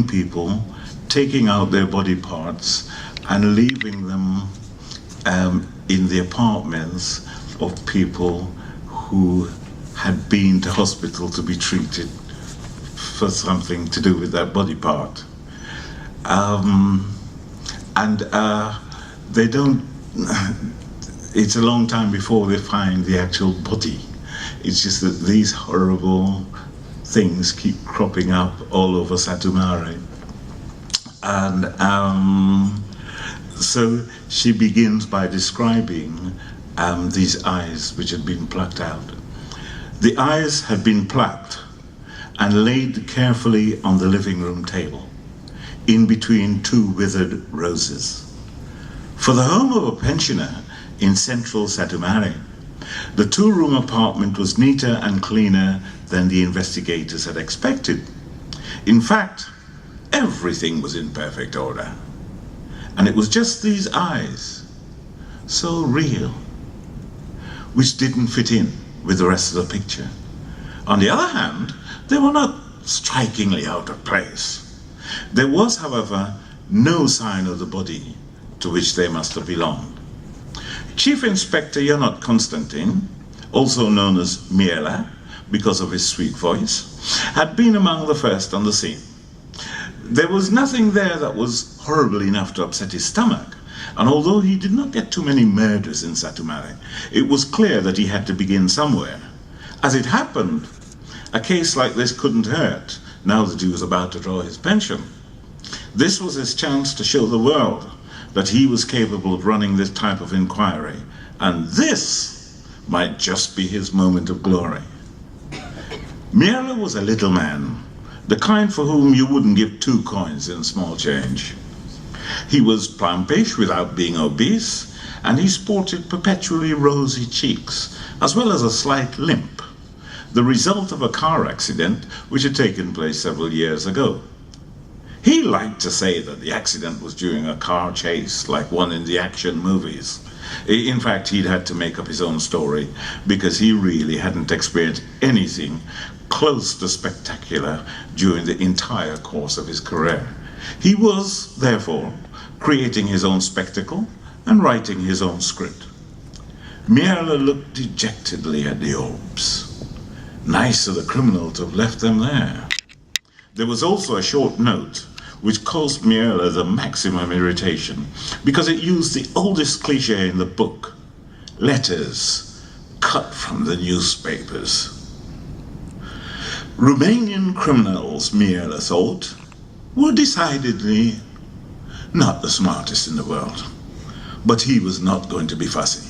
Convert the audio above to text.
people taking out their body parts and leaving them in the apartments of people who had been to hospital to be treated for something to do with that body part. They don't, it's a long time before they find the actual body. It's just that these horrible things keep cropping up all over Satu Mare. And so she begins by describing these eyes which had been plucked out. The eyes had been plucked and laid carefully on the living room table, in between two withered roses. For the home of a pensioner in central Satu Mare, the two-room apartment was neater and cleaner than the investigators had expected. In fact, everything was in perfect order. And it was just these eyes, so real, which didn't fit in with the rest of the picture. On the other hand, they were not strikingly out of place. There was, however, no sign of the body to which they must have belonged. Chief Inspector Janot Constantine, also known as Miela because of his sweet voice, had been among the first on the scene. There was nothing there that was horrible enough to upset his stomach, and although he did not get too many murders in Satu Mare, it was clear that he had to begin somewhere. As it happened, a case like this couldn't hurt, now that he was about to draw his pension. This was his chance to show the world that he was capable of running this type of inquiry, and this might just be his moment of glory. Miela was a little man, the kind for whom you wouldn't give 2 coins in small change. He was plumpish without being obese, and he sported perpetually rosy cheeks, as well as a slight limp, the result of a car accident which had taken place several years ago. He liked to say that the accident was during a car chase, like one in the action movies. In fact, he'd had to make up his own story, because he really hadn't experienced anything close to spectacular during the entire course of his career. He was, therefore, creating his own spectacle and writing his own script. Miela looked dejectedly at the orbs. Nice of the criminal to have left them there. There was also a short note which caused Miela the maximum irritation, because it used the oldest cliché in the book: letters cut from the newspapers. Romanian criminals, Miela thought, were decidedly not the smartest in the world, but he was not going to be fussy.